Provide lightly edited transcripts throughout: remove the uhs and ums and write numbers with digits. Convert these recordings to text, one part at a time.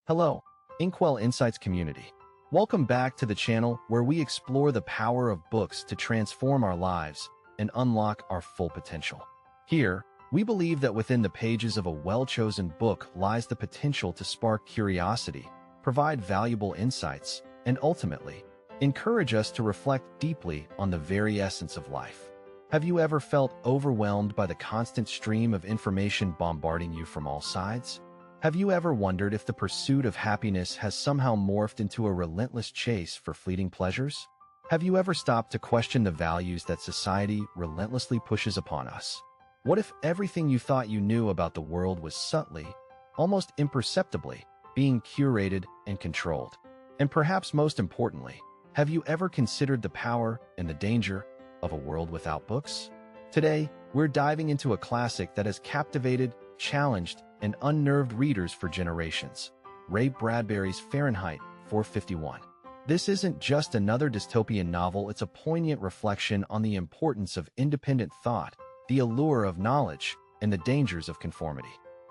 Hello, Inkwell Insights community. Welcome back to the channel where we explore the power of books to transform our lives and unlock our full potential. Here, we believe that within the pages of a well-chosen book lies the potential to spark curiosity, provide valuable insights, and ultimately, encourage us to reflect deeply on the very essence of life. Have you ever felt overwhelmed by the constant stream of information bombarding you from all sides? Have you ever wondered if the pursuit of happiness has somehow morphed into a relentless chase for fleeting pleasures? Have you ever stopped to question the values that society relentlessly pushes upon us? What if everything you thought you knew about the world was subtly, almost imperceptibly, being curated and controlled? And perhaps most importantly, have you ever considered the power and the danger of a world without books? Today, we're diving into a classic that has captivated, challenged, and unnerved readers for generations. Ray Bradbury's Fahrenheit 451. This isn't just another dystopian novel, it's a poignant reflection on the importance of independent thought, the allure of knowledge, and the dangers of conformity.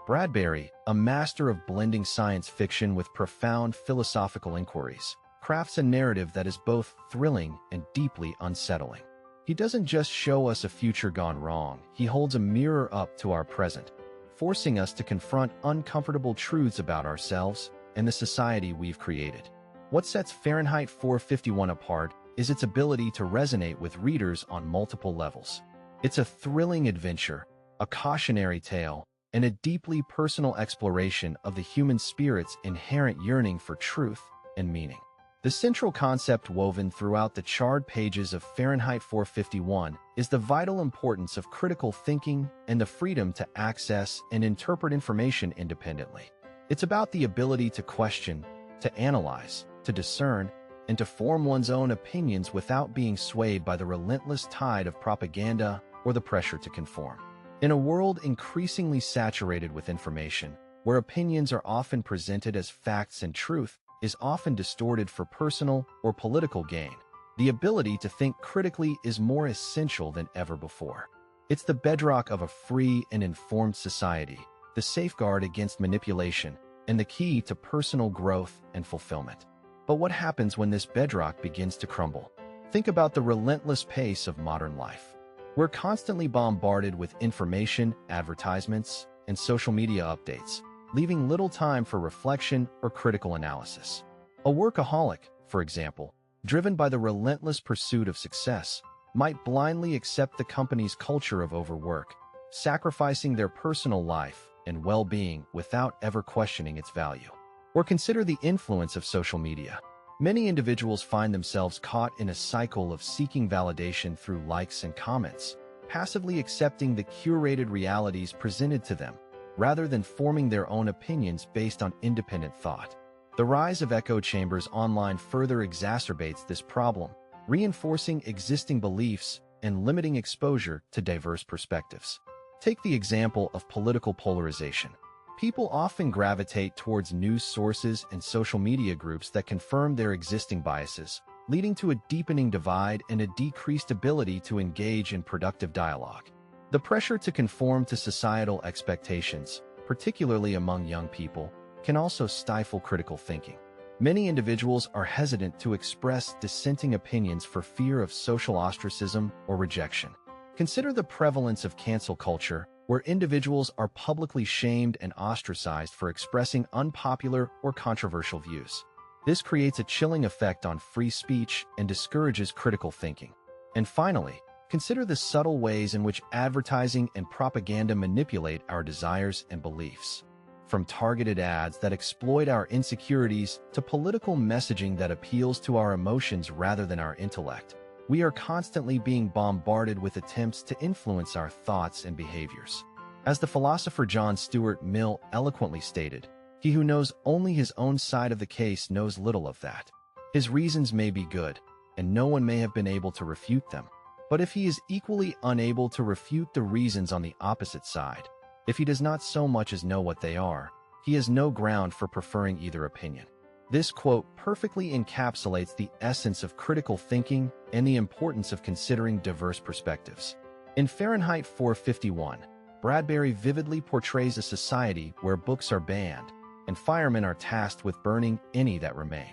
Bradbury, a master of blending science fiction with profound philosophical inquiries, crafts a narrative that is both thrilling and deeply unsettling. He doesn't just show us a future gone wrong, he holds a mirror up to our present, forcing us to confront uncomfortable truths about ourselves and the society we've created. What sets Fahrenheit 451 apart is its ability to resonate with readers on multiple levels. It's a thrilling adventure, a cautionary tale, and a deeply personal exploration of the human spirit's inherent yearning for truth and meaning. The central concept woven throughout the charred pages of Fahrenheit 451 is the vital importance of critical thinking and the freedom to access and interpret information independently. It's about the ability to question, to analyze, to discern, and to form one's own opinions without being swayed by the relentless tide of propaganda or the pressure to conform. In a world increasingly saturated with information, where opinions are often presented as facts and truth is often distorted for personal or political gain, the ability to think critically is more essential than ever before. It's the bedrock of a free and informed society, the safeguard against manipulation, and the key to personal growth and fulfillment. But what happens when this bedrock begins to crumble? Think about the relentless pace of modern life. We're constantly bombarded with information, advertisements, and social media updates, leaving little time for reflection or critical analysis. A workaholic, for example, driven by the relentless pursuit of success, might blindly accept the company's culture of overwork, sacrificing their personal life and well-being without ever questioning its value. Or consider the influence of social media. Many individuals find themselves caught in a cycle of seeking validation through likes and comments, passively accepting the curated realities presented to them, rather than forming their own opinions based on independent thought. The rise of echo chambers online further exacerbates this problem, reinforcing existing beliefs and limiting exposure to diverse perspectives. Take the example of political polarization. People often gravitate towards news sources and social media groups that confirm their existing biases, leading to a deepening divide and a decreased ability to engage in productive dialogue. The pressure to conform to societal expectations, particularly among young people, can also stifle critical thinking. Many individuals are hesitant to express dissenting opinions for fear of social ostracism or rejection. Consider the prevalence of cancel culture, where individuals are publicly shamed and ostracized for expressing unpopular or controversial views. This creates a chilling effect on free speech and discourages critical thinking. And finally, consider the subtle ways in which advertising and propaganda manipulate our desires and beliefs. From targeted ads that exploit our insecurities to political messaging that appeals to our emotions rather than our intellect, we are constantly being bombarded with attempts to influence our thoughts and behaviors. As the philosopher John Stuart Mill eloquently stated, "He who knows only his own side of the case knows little of that. His reasons may be good, and no one may have been able to refute them. But if he is equally unable to refute the reasons on the opposite side, if he does not so much as know what they are, he has no ground for preferring either opinion." This quote perfectly encapsulates the essence of critical thinking and the importance of considering diverse perspectives. In Fahrenheit 451, Bradbury vividly portrays a society where books are banned, and firemen are tasked with burning any that remain.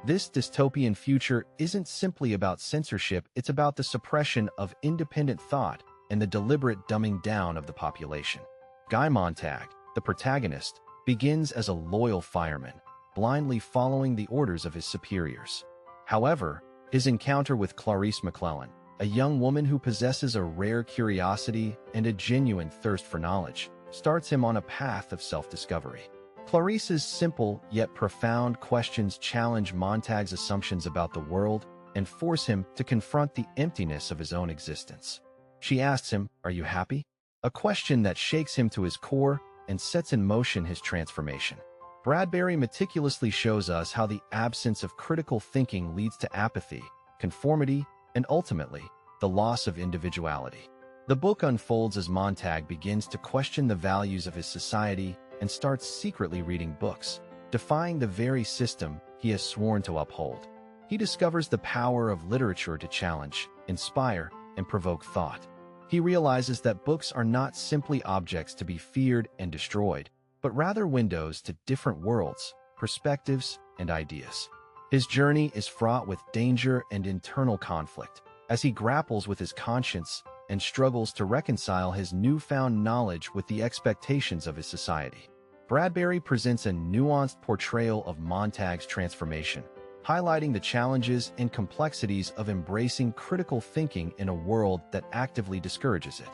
This dystopian future isn't simply about censorship, it's about the suppression of independent thought and the deliberate dumbing down of the population. Guy Montag, the protagonist, begins as a loyal fireman, blindly following the orders of his superiors. However, his encounter with Clarice McClellan, a young woman who possesses a rare curiosity and a genuine thirst for knowledge, starts him on a path of self-discovery. Clarice's simple yet profound questions challenge Montag's assumptions about the world and force him to confront the emptiness of his own existence. She asks him, "Are you happy?" A question that shakes him to his core and sets in motion his transformation. Bradbury meticulously shows us how the absence of critical thinking leads to apathy, conformity, and ultimately, the loss of individuality. The book unfolds as Montag begins to question the values of his society and starts secretly reading books, defying the very system he has sworn to uphold. He discovers the power of literature to challenge, inspire, and provoke thought. He realizes that books are not simply objects to be feared and destroyed, but rather windows to different worlds, perspectives, and ideas. His journey is fraught with danger and internal conflict, as he grapples with his conscience and struggles to reconcile his newfound knowledge with the expectations of his society. Bradbury presents a nuanced portrayal of Montag's transformation, highlighting the challenges and complexities of embracing critical thinking in a world that actively discourages it.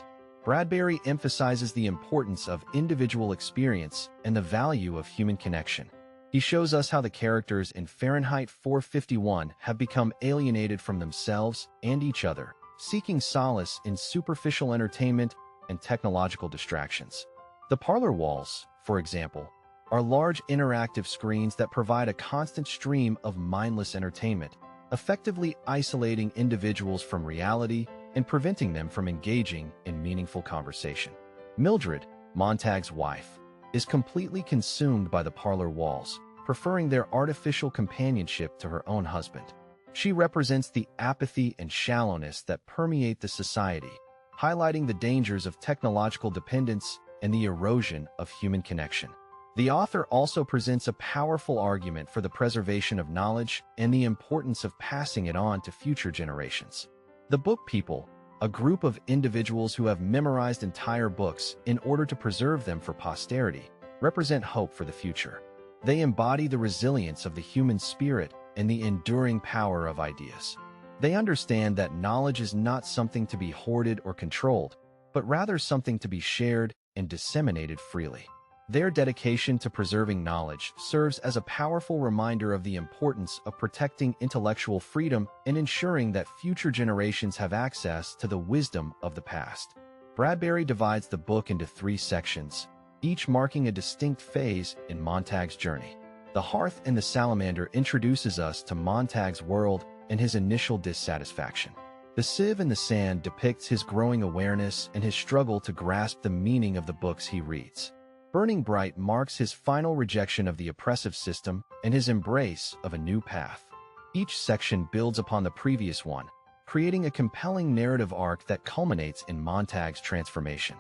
Bradbury emphasizes the importance of individual experience and the value of human connection. He shows us how the characters in Fahrenheit 451 have become alienated from themselves and each other, seeking solace in superficial entertainment and technological distractions. The parlor walls, for example, are large interactive screens that provide a constant stream of mindless entertainment, effectively isolating individuals from reality and preventing them from engaging in meaningful conversation. Mildred, Montag's wife, is completely consumed by the parlor walls, preferring their artificial companionship to her own husband. She represents the apathy and shallowness that permeate the society, highlighting the dangers of technological dependence and the erosion of human connection. The author also presents a powerful argument for the preservation of knowledge and the importance of passing it on to future generations. The Book People, a group of individuals who have memorized entire books in order to preserve them for posterity, represent hope for the future. They embody the resilience of the human spirit and the enduring power of ideas. They understand that knowledge is not something to be hoarded or controlled, but rather something to be shared and disseminated freely. Their dedication to preserving knowledge serves as a powerful reminder of the importance of protecting intellectual freedom and ensuring that future generations have access to the wisdom of the past. Bradbury divides the book into 3 sections, each marking a distinct phase in Montag's journey. The Hearth and the Salamander introduces us to Montag's world and his initial dissatisfaction. The Sieve in the Sand depicts his growing awareness and his struggle to grasp the meaning of the books he reads. Burning Bright marks his final rejection of the oppressive system and his embrace of a new path. Each section builds upon the previous one, creating a compelling narrative arc that culminates in Montag's transformation.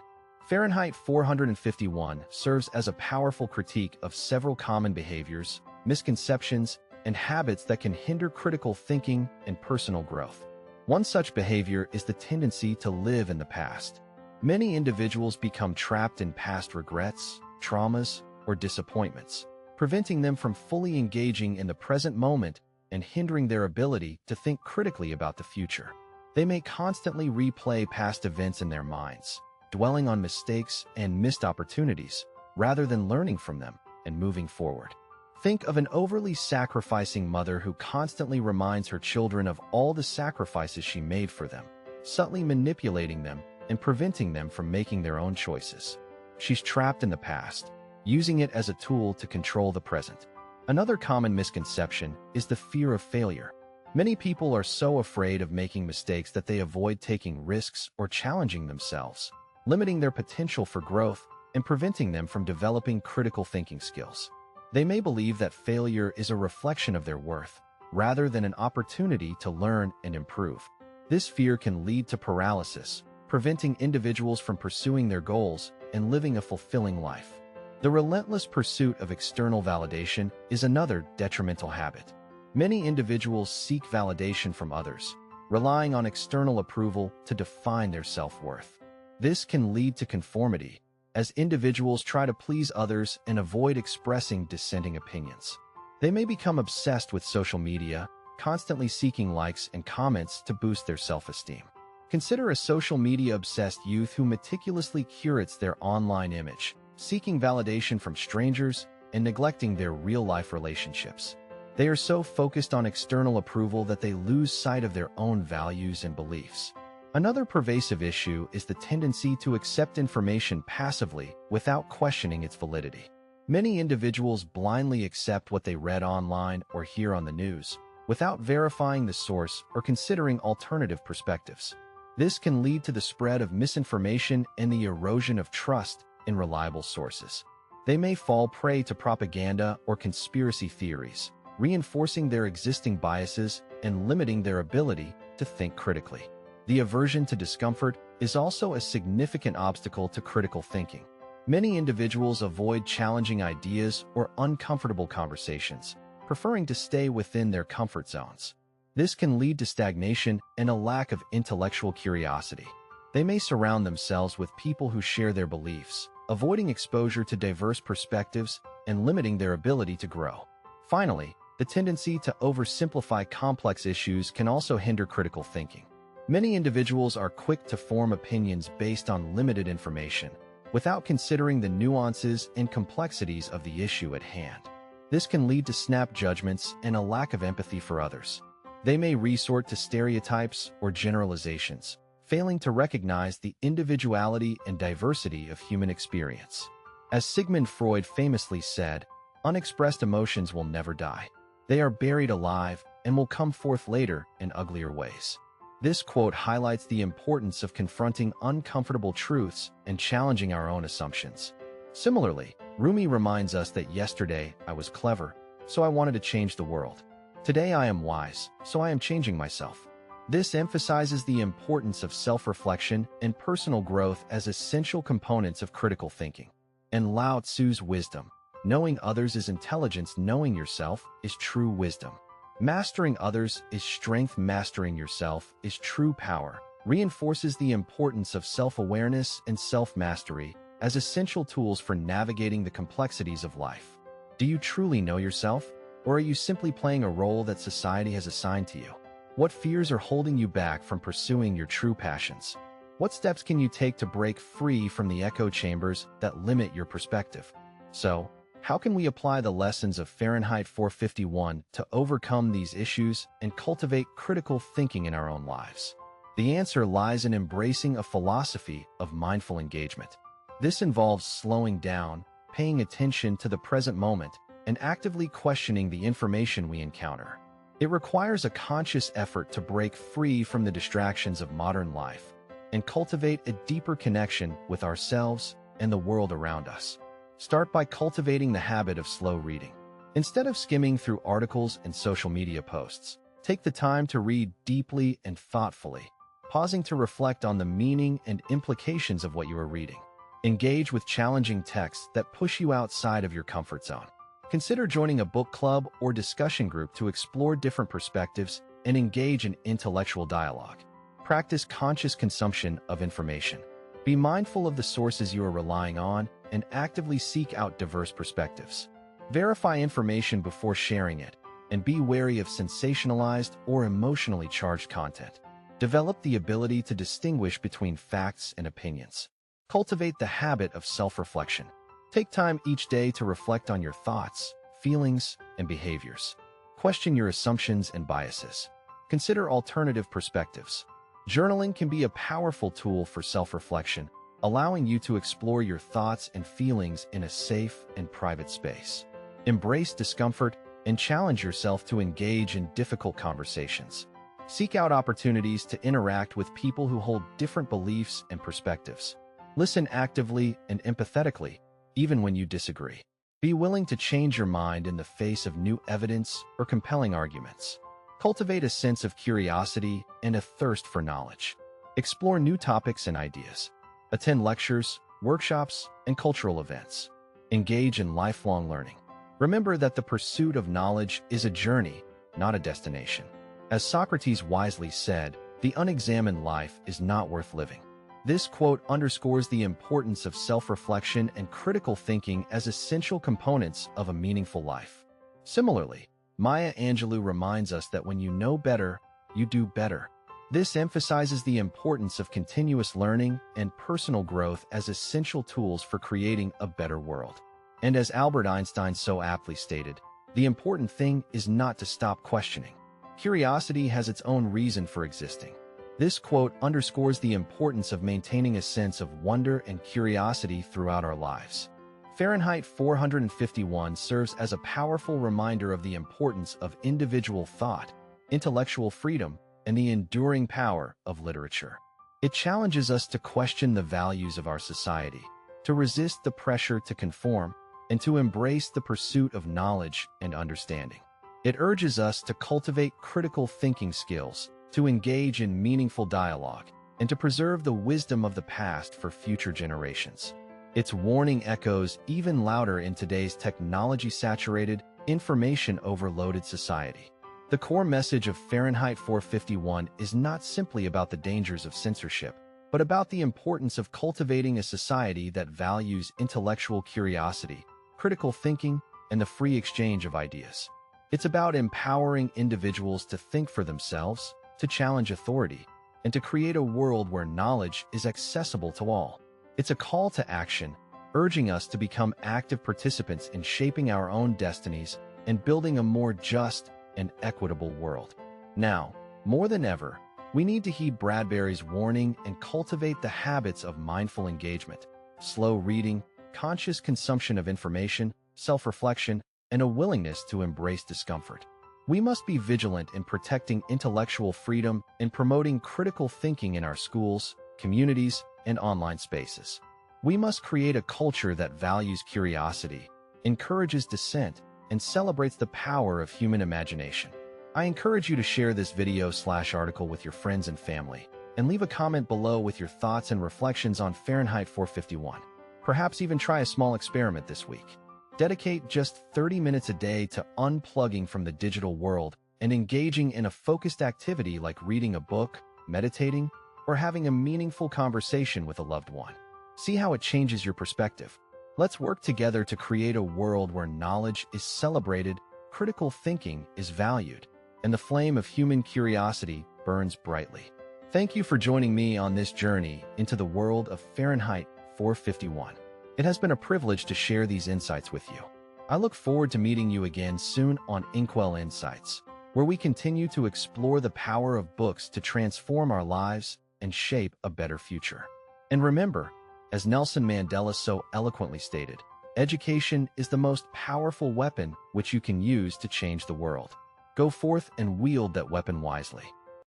Fahrenheit 451 serves as a powerful critique of several common behaviors, misconceptions, and habits that can hinder critical thinking and personal growth. One such behavior is the tendency to live in the past. Many individuals become trapped in past regrets, traumas, or disappointments, preventing them from fully engaging in the present moment and hindering their ability to think critically about the future. They may constantly replay past events in their minds, dwelling on mistakes and missed opportunities, rather than learning from them and moving forward. Think of an overly sacrificing mother who constantly reminds her children of all the sacrifices she made for them, subtly manipulating them and preventing them from making their own choices. She's trapped in the past, using it as a tool to control the present. Another common misconception is the fear of failure. Many people are so afraid of making mistakes that they avoid taking risks or challenging themselves, limiting their potential for growth and preventing them from developing critical thinking skills. They may believe that failure is a reflection of their worth, rather than an opportunity to learn and improve. This fear can lead to paralysis, preventing individuals from pursuing their goals and living a fulfilling life. The relentless pursuit of external validation is another detrimental habit. Many individuals seek validation from others, relying on external approval to define their self-worth. This can lead to conformity, as individuals try to please others and avoid expressing dissenting opinions. They may become obsessed with social media, constantly seeking likes and comments to boost their self-esteem. Consider a social media-obsessed youth who meticulously curates their online image, seeking validation from strangers and neglecting their real-life relationships. They are so focused on external approval that they lose sight of their own values and beliefs. Another pervasive issue is the tendency to accept information passively without questioning its validity. Many individuals blindly accept what they read online or hear on the news, without verifying the source or considering alternative perspectives. This can lead to the spread of misinformation and the erosion of trust in reliable sources. They may fall prey to propaganda or conspiracy theories, reinforcing their existing biases and limiting their ability to think critically. The aversion to discomfort is also a significant obstacle to critical thinking. Many individuals avoid challenging ideas or uncomfortable conversations, preferring to stay within their comfort zones. This can lead to stagnation and a lack of intellectual curiosity. They may surround themselves with people who share their beliefs, avoiding exposure to diverse perspectives and limiting their ability to grow. Finally, the tendency to oversimplify complex issues can also hinder critical thinking. Many individuals are quick to form opinions based on limited information, without considering the nuances and complexities of the issue at hand. This can lead to snap judgments and a lack of empathy for others. They may resort to stereotypes or generalizations, failing to recognize the individuality and diversity of human experience. As Sigmund Freud famously said, unexpressed emotions will never die. They are buried alive and will come forth later in uglier ways. This quote highlights the importance of confronting uncomfortable truths and challenging our own assumptions. Similarly, Rumi reminds us that yesterday I was clever, so I wanted to change the world. Today I am wise, so I am changing myself. This emphasizes the importance of self-reflection and personal growth as essential components of critical thinking. And Lao Tzu's wisdom, knowing others is intelligence, knowing yourself is true wisdom. Mastering others is strength, mastering yourself is true power, reinforces the importance of self-awareness and self-mastery as essential tools for navigating the complexities of life. Do you truly know yourself, or are you simply playing a role that society has assigned to you? What fears are holding you back from pursuing your true passions? What steps can you take to break free from the echo chambers that limit your perspective? So, how can we apply the lessons of Fahrenheit 451 to overcome these issues and cultivate critical thinking in our own lives? The answer lies in embracing a philosophy of mindful engagement. This involves slowing down, paying attention to the present moment, and actively questioning the information we encounter. It requires a conscious effort to break free from the distractions of modern life and cultivate a deeper connection with ourselves and the world around us. Start by cultivating the habit of slow reading. Instead of skimming through articles and social media posts, take the time to read deeply and thoughtfully, pausing to reflect on the meaning and implications of what you are reading. Engage with challenging texts that push you outside of your comfort zone. Consider joining a book club or discussion group to explore different perspectives and engage in intellectual dialogue. Practice conscious consumption of information. Be mindful of the sources you are relying on and actively seek out diverse perspectives. Verify information before sharing it, and be wary of sensationalized or emotionally charged content. Develop the ability to distinguish between facts and opinions. Cultivate the habit of self-reflection. Take time each day to reflect on your thoughts, feelings, and behaviors. Question your assumptions and biases. Consider alternative perspectives. Journaling can be a powerful tool for self-reflection, allowing you to explore your thoughts and feelings in a safe and private space. Embrace discomfort and challenge yourself to engage in difficult conversations. Seek out opportunities to interact with people who hold different beliefs and perspectives. Listen actively and empathetically, even when you disagree. Be willing to change your mind in the face of new evidence or compelling arguments. Cultivate a sense of curiosity and a thirst for knowledge. Explore new topics and ideas. Attend lectures, workshops, and cultural events. Engage in lifelong learning. Remember that the pursuit of knowledge is a journey, not a destination. As Socrates wisely said, the unexamined life is not worth living. This quote underscores the importance of self-reflection and critical thinking as essential components of a meaningful life. Similarly, Maya Angelou reminds us that when you know better, you do better. This emphasizes the importance of continuous learning and personal growth as essential tools for creating a better world. And as Albert Einstein so aptly stated, the important thing is not to stop questioning. Curiosity has its own reason for existing. This quote underscores the importance of maintaining a sense of wonder and curiosity throughout our lives. Fahrenheit 451 serves as a powerful reminder of the importance of individual thought, intellectual freedom, and the enduring power of literature. It challenges us to question the values of our society, to resist the pressure to conform, and to embrace the pursuit of knowledge and understanding. It urges us to cultivate critical thinking skills, to engage in meaningful dialogue, and to preserve the wisdom of the past for future generations. Its warning echoes even louder in today's technology-saturated, information-overloaded society. The core message of Fahrenheit 451 is not simply about the dangers of censorship, but about the importance of cultivating a society that values intellectual curiosity, critical thinking, and the free exchange of ideas. It's about empowering individuals to think for themselves, to challenge authority, and to create a world where knowledge is accessible to all. It's a call to action, urging us to become active participants in shaping our own destinies and building a more just and equitable world. Now, more than ever, we need to heed Bradbury's warning and cultivate the habits of mindful engagement, slow reading, conscious consumption of information, self-reflection, and a willingness to embrace discomfort. We must be vigilant in protecting intellectual freedom and promoting critical thinking in our schools, communities, and online spaces. We must create a culture that values curiosity, encourages dissent, and celebrates the power of human imagination. I encourage you to share this video/article with your friends and family, and leave a comment below with your thoughts and reflections on Fahrenheit 451. Perhaps even try a small experiment this week. Dedicate just 30 minutes a day to unplugging from the digital world and engaging in a focused activity like reading a book, meditating, or having a meaningful conversation with a loved one. See how it changes your perspective. Let's work together to create a world where knowledge is celebrated, critical thinking is valued, and the flame of human curiosity burns brightly. Thank you for joining me on this journey into the world of Fahrenheit 451. It has been a privilege to share these insights with you. I look forward to meeting you again soon on Inkwell Insights, where we continue to explore the power of books to transform our lives and shape a better future. And remember, as Nelson Mandela so eloquently stated, education is the most powerful weapon which you can use to change the world. Go forth and wield that weapon wisely.